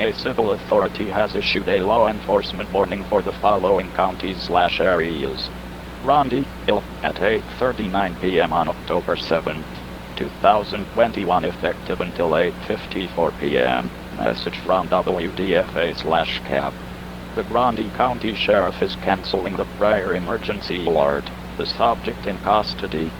A civil authority has issued a law enforcement warning for the following counties/areas. Grundy, Ill, at 8:39 p.m. on October 7, 2021, effective until 8:54 p.m. Message from WDFA/CAP. The Grundy County Sheriff is canceling the prior emergency alert. The subject in custody.